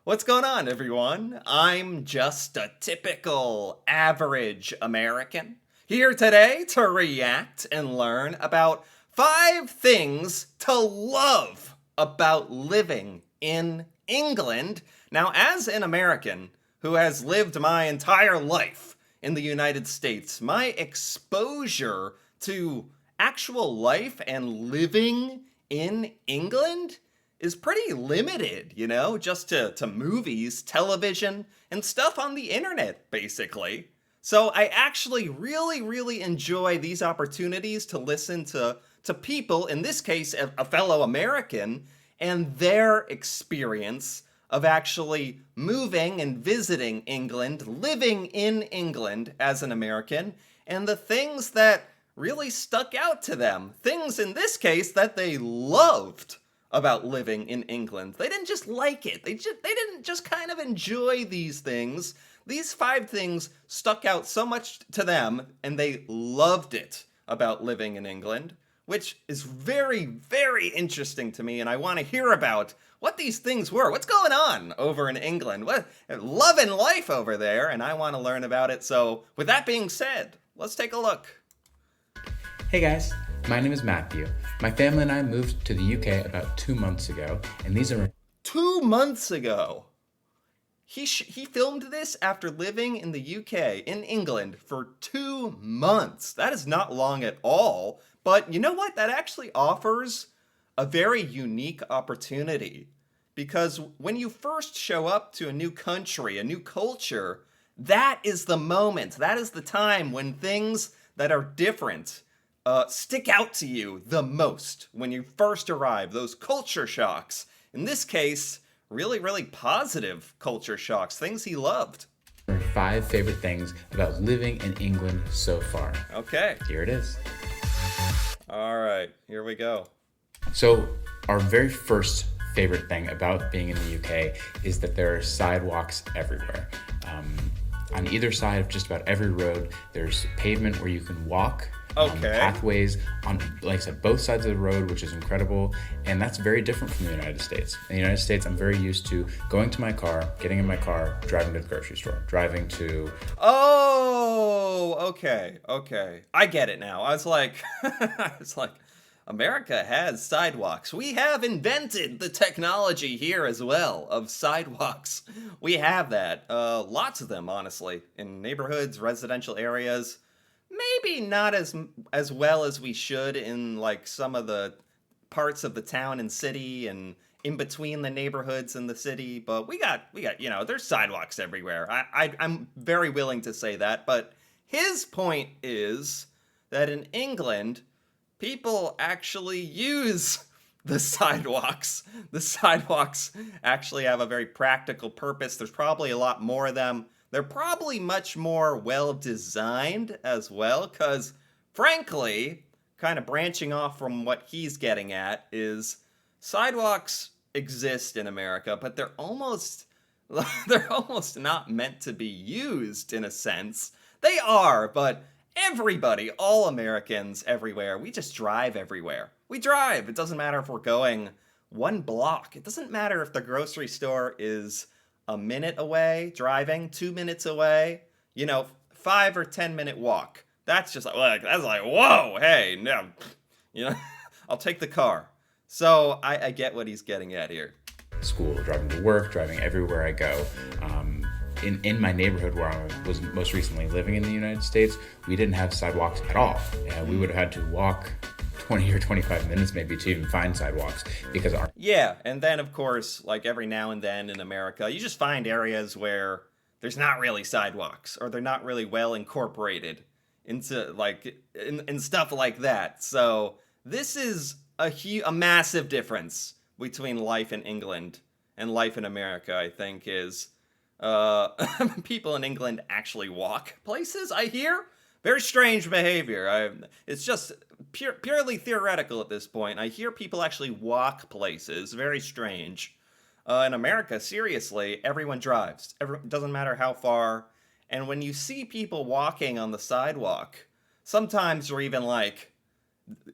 What's going on, everyone? I'm just a typical average American here today to react and learn about 5 things to love about living in England. Now, as an American who has lived my entire life in the United States, my exposure to actual life and living in England is pretty limited, just to movies, television, and stuff on the internet, basically. So I actually really, really enjoy these opportunities to listen to people, in this case, a fellow American, and their experience of actually moving and visiting England, living in England as an American, and the things that really stuck out to them. Things, in this case, that they loved about living in England. They didn't just like it. They didn't just kind of enjoy these things. These 5 things stuck out so much to them, and they loved it about living in England, which is very, very interesting to me, and I want to hear about what these things were. What's going on over in England? What loving life over there, and I want to learn about it. So, with that being said, let's take a look. Hey guys, my name is Matthew. My family and I moved to the UK about 2 months ago, and these are 2 months ago. He filmed this after living in the UK, in England, for 2 months. That is not long at all. But you know what? That actually offers a very unique opportunity. Because when you first show up to a new country, a new culture, that is the moment. That is the time when things that are different stick out to you the most when you first arrive. Those culture shocks. In this case, really, really positive culture shocks. Things he loved. 5 favorite things about living in England so far. Okay. Here it is. All right. Here we go. So, our very first favorite thing about being in the UK is that there are sidewalks everywhere. On either side of just about every road, there's pavement where you can walk. Okay. Pathways on, like I said, both sides of the road, which is incredible. And that's very different from the United States. In the United States, I'm very used to going to my car, getting in my car, driving to the grocery store, driving to... Oh, okay. I get it now. I was like, America has sidewalks. We have invented the technology here as well of sidewalks. We have that. Lots of them, honestly, in neighborhoods, residential areas. Maybe not as well as we should in like some of the parts of the town and city and in between the neighborhoods and the city, but we got there's sidewalks everywhere. I'm very willing to say that, but his point is that in England, people actually use the sidewalks. The sidewalks actually have a very practical purpose. There's probably a lot more of them. They're probably much more well-designed as well, because, frankly, kind of branching off from what he's getting at, is sidewalks exist in America, but they're almost not meant to be used, in a sense. They are, but everybody, all Americans everywhere, we just drive everywhere. We drive. It doesn't matter if we're going 1 block. It doesn't matter if the grocery store is a minute away, driving 2 minutes away, 5 or 10 minute walk. That's just like, whoa, hey, no, I'll take the car. So I get what he's getting at here. School, driving to work, driving everywhere I go. In my neighborhood where I was most recently living in the United States, we didn't have sidewalks at all. We would have had to walk 20 or 25 minutes maybe to even find sidewalks because our... Yeah, and then of course, like every now and then in America, you just find areas where there's not really sidewalks, or they're not really well incorporated into like in stuff like that. So this is a massive difference between life in England and life in America, I think, is people in England actually walk places, I hear. Very strange behavior. It's just purely theoretical at this point. I hear people actually walk places. Very strange. In America, seriously, everyone drives. Doesn't matter how far. And when you see people walking on the sidewalk, sometimes you're even like,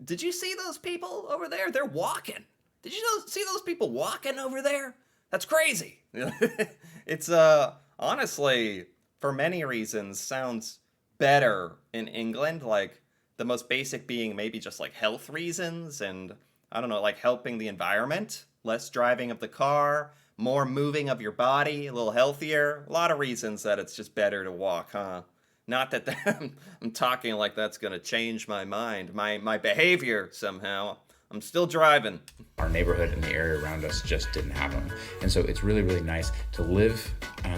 did you see those people over there? They're walking. Did you see those people walking over there? That's crazy. It's honestly, for many reasons, sounds better in England. Like the most basic being maybe just like health reasons and I don't know, like helping the environment, less driving of the car, more moving of your body, a little healthier. A lot of reasons that it's just better to walk, huh? Not that I'm talking like that's gonna change my mind, my behavior somehow. I'm still driving. Our neighborhood and the area around us just didn't have them. And so it's really, really nice to live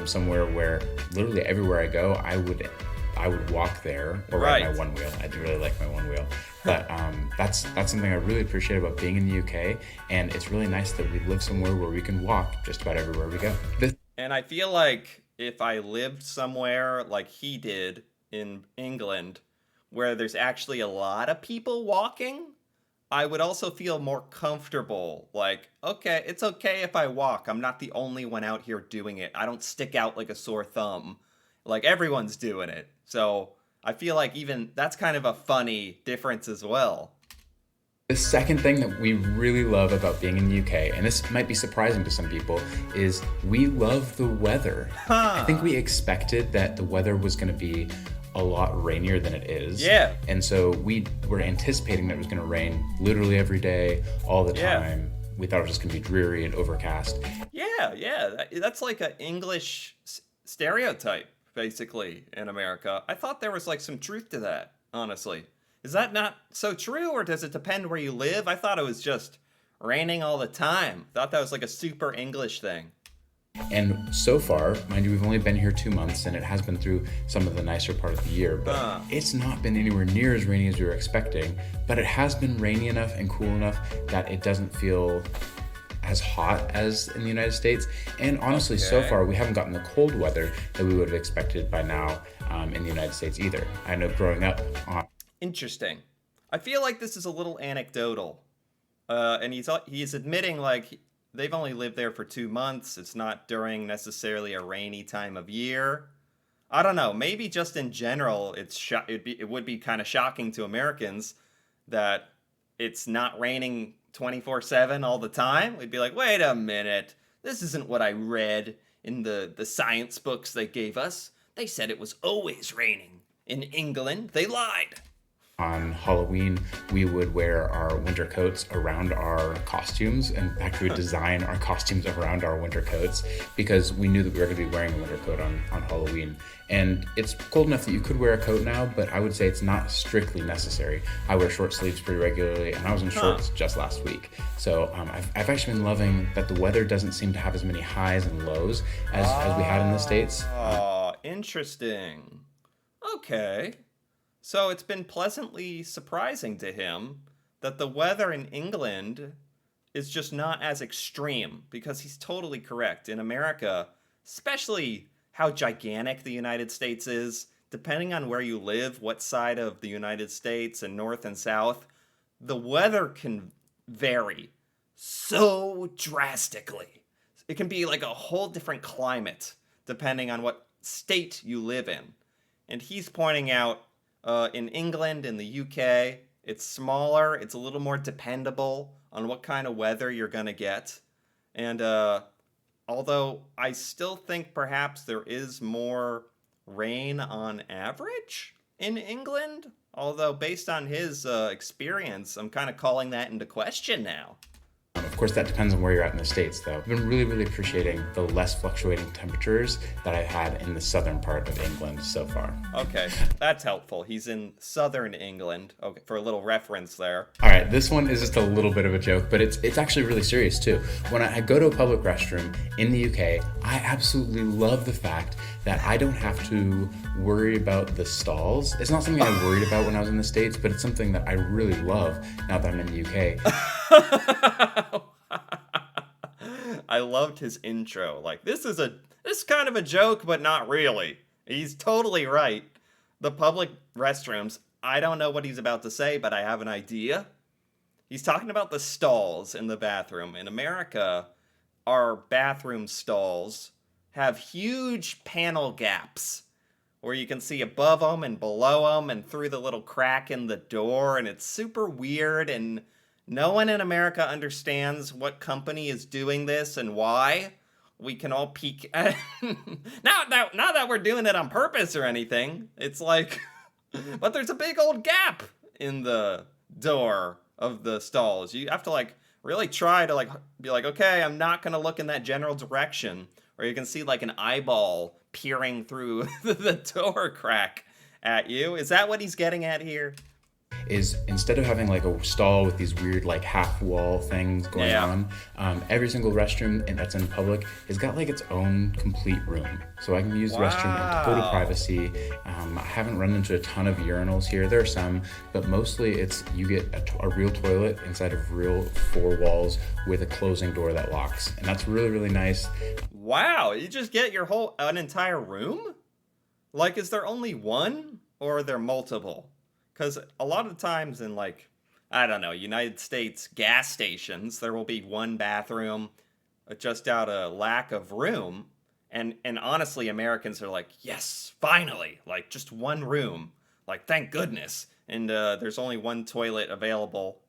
somewhere where literally everywhere I go, I would walk there or ride my Right. one wheel. I do really like my one wheel. But that's something I really appreciate about being in the UK. And it's really nice that we live somewhere where we can walk just about everywhere we go. And I feel like if I lived somewhere like he did in England, where there's actually a lot of people walking, I would also feel more comfortable. Like, okay, it's okay if I walk. I'm not the only one out here doing it. I don't stick out like a sore thumb. Like, everyone's doing it. So I feel like even that's kind of a funny difference as well. The second thing that we really love about being in the UK, and this might be surprising to some people, is we love the weather. I think Huh. we expected that the weather was going to be a lot rainier than it is. Yeah. And so we were anticipating that it was going to rain literally every day, all the Yeah. time. We thought it was just going to be dreary and overcast. Yeah, yeah. That's like an English stereotype, basically, in America. I thought there was like some truth to that, honestly. Is that not so true, or does it depend where you live? I thought it was just raining all the time. Thought that was like a super English thing. And so far, mind you, we've only been here 2 months and it has been through some of the nicer part of the year, but Huh. it's not been anywhere near as rainy as we were expecting. But it has been rainy enough and cool enough that it doesn't feel as hot as in the United States. And honestly, so Okay. far, we haven't gotten the cold weather that we would have expected by now in the United States either. I know growing up, Interesting. I feel like this is a little anecdotal. And he's admitting like they've only lived there for 2 months. It's not during necessarily a rainy time of year. I don't know. Maybe just in general, it would be kind of shocking to Americans that it's not raining 24/7 all the time. We'd be like, wait a minute, this isn't what I read in the science books they gave us. They said it was always raining in England. They lied. on Halloween, we would wear our winter coats around our costumes. In fact, we would design our costumes around our winter coats because we knew that we were going to be wearing a winter coat on Halloween. And it's cold enough that you could wear a coat now, but I would say it's not strictly necessary. I wear short sleeves pretty regularly, and I was in shorts just last week. So I've actually been loving that the weather doesn't seem to have as many highs and lows as we had in the States. Oh, interesting. Okay. So it's been pleasantly surprising to him that the weather in England is just not as extreme because he's totally correct. In America, especially how gigantic the United States is, depending on where you live, what side of the United States and north and south, the weather can vary so drastically. It can be like a whole different climate depending on what state you live in. And he's pointing out in England, in the UK, it's smaller, it's a little more dependable on what kind of weather you're going to get. And although I still think perhaps there is more rain on average in England, although based on his experience, I'm kind of calling that into question now. Of course, that depends on where you're at in the States, though. I've been really, really appreciating the less fluctuating temperatures that I've had in the southern part of England so far. Okay, that's helpful. He's in southern England. Okay, for a little reference there. All right, this one is just a little bit of a joke, but it's actually really serious too. When I go to a public restroom in the UK, I absolutely love the fact that I don't have to worry about the stalls. It's not something I worried about when I was in the States, but it's something that I really love now that I'm in the UK. I loved his intro. Like this is kind of a joke, but not really. He's totally right. The public restrooms, I don't know what he's about to say, but I have an idea. He's talking about the stalls in the bathroom. In America, our bathroom stalls have huge panel gaps where you can see above them and below them and through the little crack in the door, and it's super weird, and no one in America understands what company is doing this and why. we can all peek at not that we're doing it on purpose or anything. It's like but there's a big old gap in the door of the stalls. You have to like really try to like be like, okay, I'm not gonna look in that general direction. Or you can see like an eyeball peering through the door crack at you. Is that what he's getting at here? Is instead of having like a stall with these weird like half wall things going on, every single restroom that's in public has got like its own complete room. So I can use the restroom in total privacy. I haven't run into a ton of urinals here. There are some, but mostly it's you get a real toilet inside of real four walls with a closing door that locks. And that's really, really nice. Wow, you just get an entire room? Like, is there only one or are there multiple? Because a lot of times in, like, I don't know, United States gas stations, there will be one bathroom just out of lack of room. And honestly, Americans are like, yes, finally, like, just one room. Like, thank goodness. And there's only one toilet available.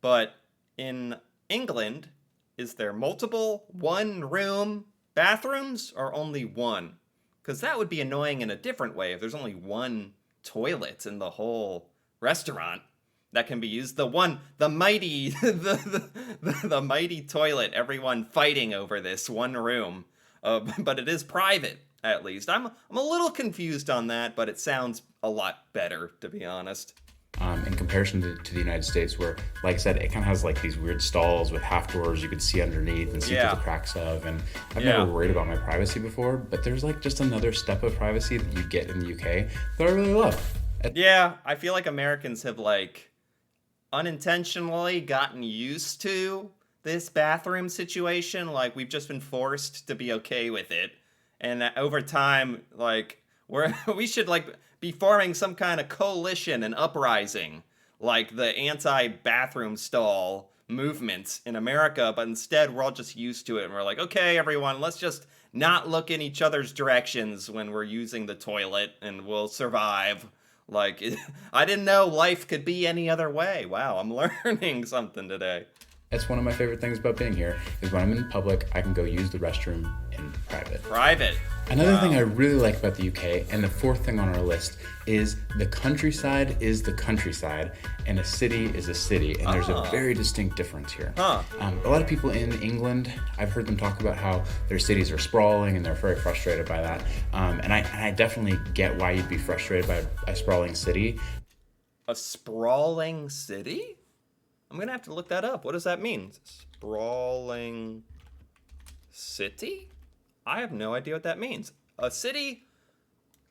But in England, is there multiple one-room bathrooms or only one? Because that would be annoying in a different way if there's only one toilet in the whole restaurant that can be used. The mighty the mighty toilet, everyone fighting over this one room, but it is private at least. I'm a little confused on that, but it sounds a lot better, to be honest. In comparison to the United States, where, like I said, it kind of has like these weird stalls with half doors you could see underneath and see through the cracks of. And I've never worried about my privacy before, but there's like just another step of privacy that you get in the UK that I really love. Yeah, I feel like Americans have like unintentionally gotten used to this bathroom situation. Like we've just been forced to be okay with it, and over time, like we should like be forming some kind of coalition and uprising, like the anti-bathroom stall movement in America. But instead, we're all just used to it, and we're like, okay, everyone, let's just not look in each other's directions when we're using the toilet, and we'll survive. Like, I didn't know life could be any other way. Wow, I'm learning something today. That's one of my favorite things about being here, is when I'm in public, I can go use the restroom in private. Another thing I really like about the UK, and the fourth thing on our list, is the countryside is the countryside, and a city is a city, and there's a very distinct difference here. A lot of people in England, I've heard them talk about how their cities are sprawling, and they're very frustrated by that. And I definitely get why you'd be frustrated by a sprawling city. A sprawling city? I'm gonna have to look that up. What does that mean? Sprawling city? I have no idea what that means. A city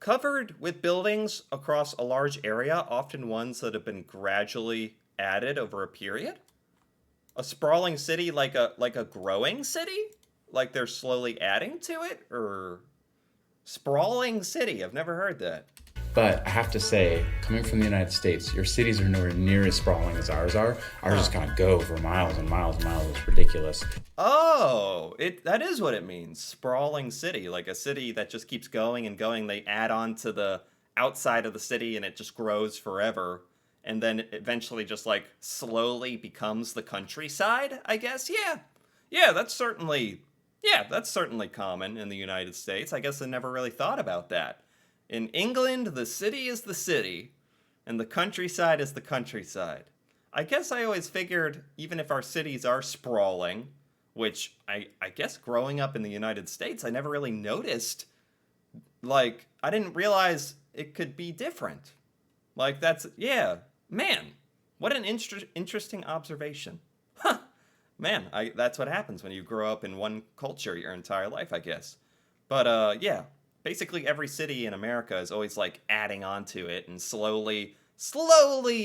covered with buildings across a large area, often ones that have been gradually added over a period? A sprawling city like a growing city? Like they're slowly adding to it? Or sprawling city? I've never heard that. But I have to say, coming from the United States, your cities are nowhere near as sprawling as ours are. Ours just kind of go for miles and miles and miles. It's ridiculous. Oh, that is what it means. Sprawling city, like a city that just keeps going and going. They add on to the outside of the city and it just grows forever. And then eventually just like slowly becomes the countryside, I guess. Yeah, that's certainly common in the United States. I guess I never really thought about that. In England, the city is the city, and the countryside is the countryside. I guess I always figured, even if our cities are sprawling, which I guess growing up in the United States, I never really noticed. Like, I didn't realize it could be different. Like, man, what an interesting observation. Huh, man, that's what happens when you grow up in one culture your entire life, I guess. But, yeah. Basically, every city in America is always, like, adding on to it and slowly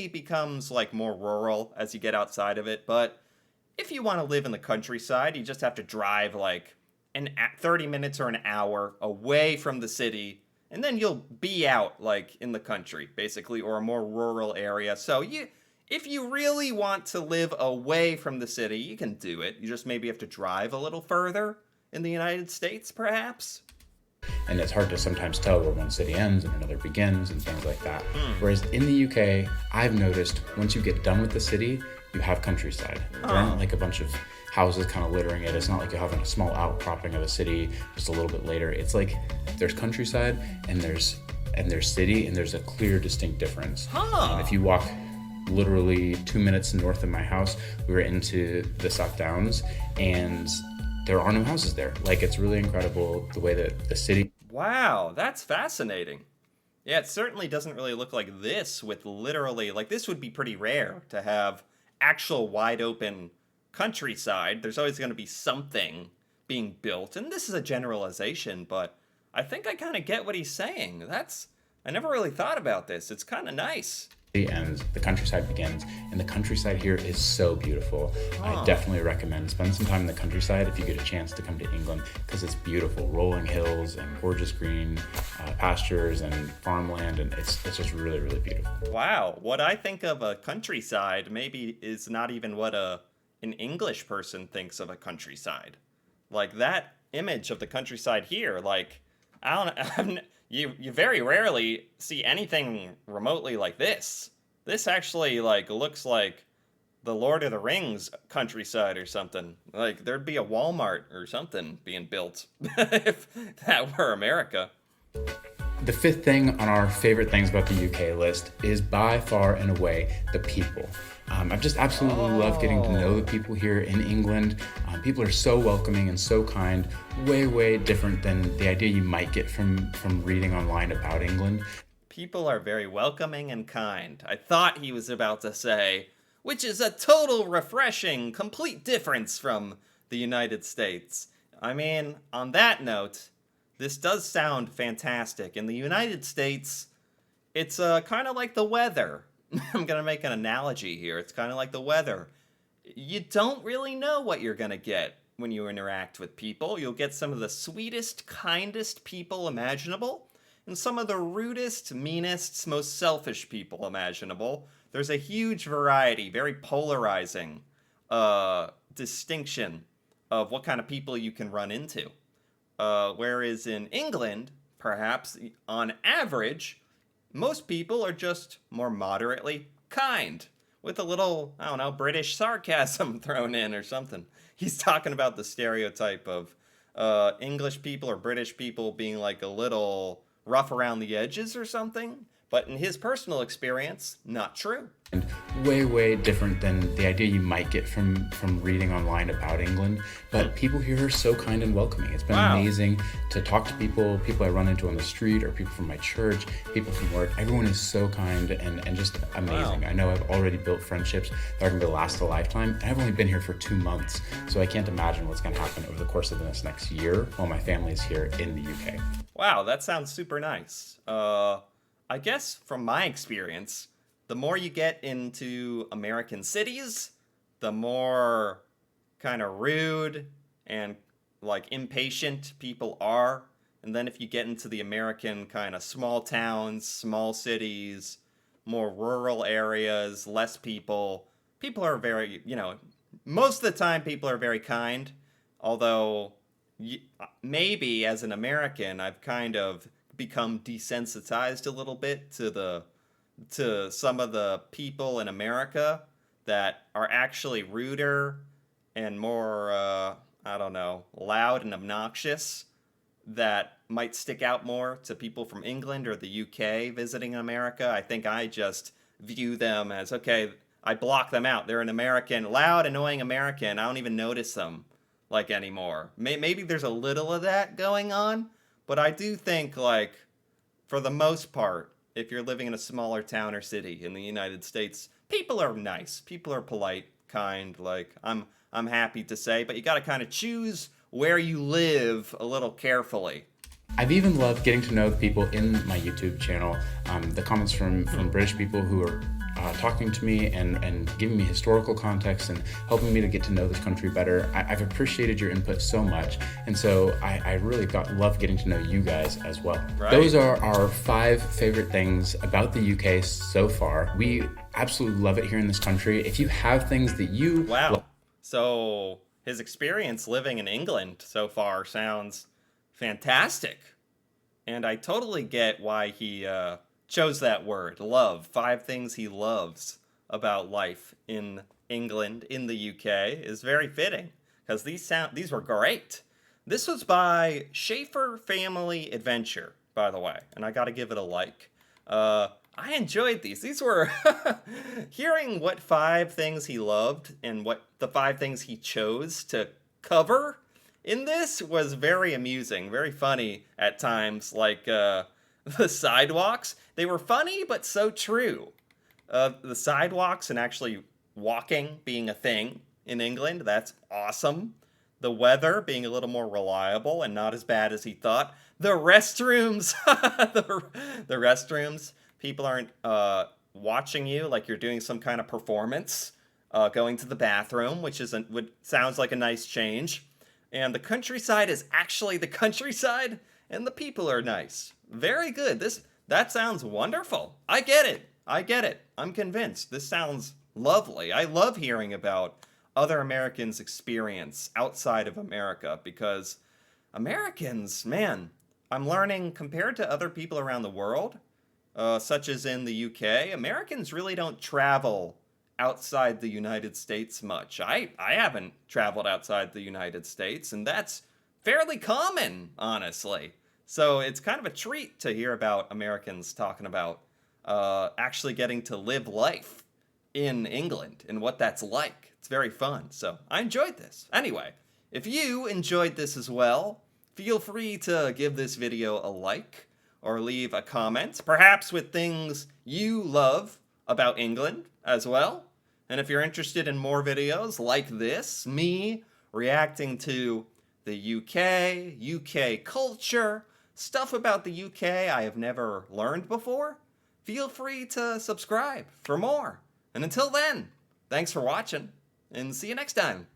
becomes, like, more rural as you get outside of it. But if you want to live in the countryside, you just have to drive, like, 30 minutes or an hour away from the city, and then you'll be out, like, in the country, basically, or a more rural area. So if you really want to live away from the city, you can do it. You just maybe have to drive a little further in the United States, perhaps. And it's hard to sometimes tell where one city ends and another begins and things like that. Whereas in the UK, I've noticed once you get done with the city, you have countryside. There aren't like a bunch of houses kind of littering it. It's not like you're having a small outcropping of a city just a little bit later. It's like there's countryside and there's city, and there's a clear, distinct difference. If you walk literally 2 minutes north of my house, we were into the South Downs, and there are no houses there. Like, it's really incredible the way that the city. Wow, that's fascinating. Yeah, it certainly doesn't really look like this with literally, like, this would be pretty rare to have actual wide open countryside. There's always going to be something being built, and this is a generalization, but I think I kind of get what he's saying. I never really thought about this. It's kind of nice. And the countryside begins, and the countryside here is so beautiful. I definitely recommend spend some time in the countryside if you get a chance to come to England, because it's beautiful. Rolling hills and gorgeous green pastures and farmland, and it's just really, really beautiful. Wow, what I think of a countryside maybe is not even what an English person thinks of a countryside. Like, that image of the countryside here, like, I don't know, you very rarely see anything remotely like this. This actually, like, looks like the Lord of the Rings countryside or something. Like, there'd be a Walmart or something being built if that were America. The fifth thing on our favorite things about the UK list is by far and away the people. I've just absolutely loved getting to know the people here in England. People are so welcoming and so kind, way, way different than the idea you might get from reading online about England. People are very welcoming and kind. I thought he was about to say, which is a total refreshing, complete difference from the United States. I mean, on that note, this does sound fantastic. In the United States, it's kind of like the weather. I'm going to make an analogy here. It's kind of like the weather. You don't really know what you're going to get when you interact with people. You'll get some of the sweetest, kindest people imaginable, and some of the rudest, meanest, most selfish people imaginable. There's a huge variety, very polarizing distinction of what kind of people you can run into. Whereas in England, perhaps on average, most people are just more moderately kind, with a little, I don't know, British sarcasm thrown in or something. He's talking about the stereotype of English people or British people being like a little rough around the edges or something. But in his personal experience, not true. And way, way different than the idea you might get from reading online about England. But people here are so kind and welcoming. It's been amazing to talk to people I run into on the street, or people from my church, people from work. Everyone is so kind and just amazing. I know I've already built friendships that are going to last a lifetime. And I've only been here for 2 months, so I can't imagine what's going to happen over the course of this next year while my family is here in the UK. Wow, that sounds super nice. I guess from my experience, the more you get into American cities, the more kind of rude and like impatient people are. And then if you get into the American kind of small towns, small cities, more rural areas, less people, people are very, most of the time people are very kind. Although maybe as an American, I've kind of become desensitized a little bit to some of the people in America that are actually ruder and more I don't know, loud and obnoxious, that might stick out more to people from England or the UK visiting America. I think I just view them as, okay, I block them out. They're an American, loud, annoying American. I don't even notice them like anymore. Maybe there's a little of that going on. But I do think, like, for the most part, if you're living in a smaller town or city in the United States, people are nice. People are polite, kind, like, I'm happy to say. But you got to kind of choose where you live a little carefully. I've even loved getting to know the people in my YouTube channel, the comments from British people who are talking to me and giving me historical context and helping me to get to know this country better. I've appreciated your input so much, and so I really love getting to know you guys as well. Right. Those are our 5 favorite things about the UK so far. We absolutely love it here in this country. If you have things that you... Wow. So his experience living in England so far sounds fantastic. And I totally get why he chose that word, love. 5 things he loves about life in England, in the UK, is very fitting. because these were great. This was by Schaefer Family Adventure, by the way, and I got to give it a like. I enjoyed these. These were hearing what 5 things he loved and what the 5 things he chose to cover in this was very amusing, very funny at times. Like the sidewalks, they were funny but so true. The sidewalks and actually walking being a thing in England, that's awesome. The weather being a little more reliable and not as bad as he thought. The restrooms, the restrooms. People aren't watching you like you're doing some kind of performance. Going to the bathroom, which sounds like a nice change. And the countryside is actually the countryside, and the people are nice. Very good. That sounds wonderful. I get it. I'm convinced. This sounds lovely. I love hearing about other Americans' experience outside of America because Americans, man, I'm learning compared to other people around the world, such as in the UK, Americans really don't travel outside the United States much. I haven't traveled outside the United States, and that's fairly common, honestly. So it's kind of a treat to hear about Americans talking about actually getting to live life in England and what that's like. It's very fun. So I enjoyed this. Anyway, if you enjoyed this as well, feel free to give this video a like or leave a comment, perhaps with things you love about England as well. And if you're interested in more videos like this, me reacting to the UK culture, stuff about the UK I have never learned before, feel free to subscribe for more. And until then, thanks for watching, and see you next time.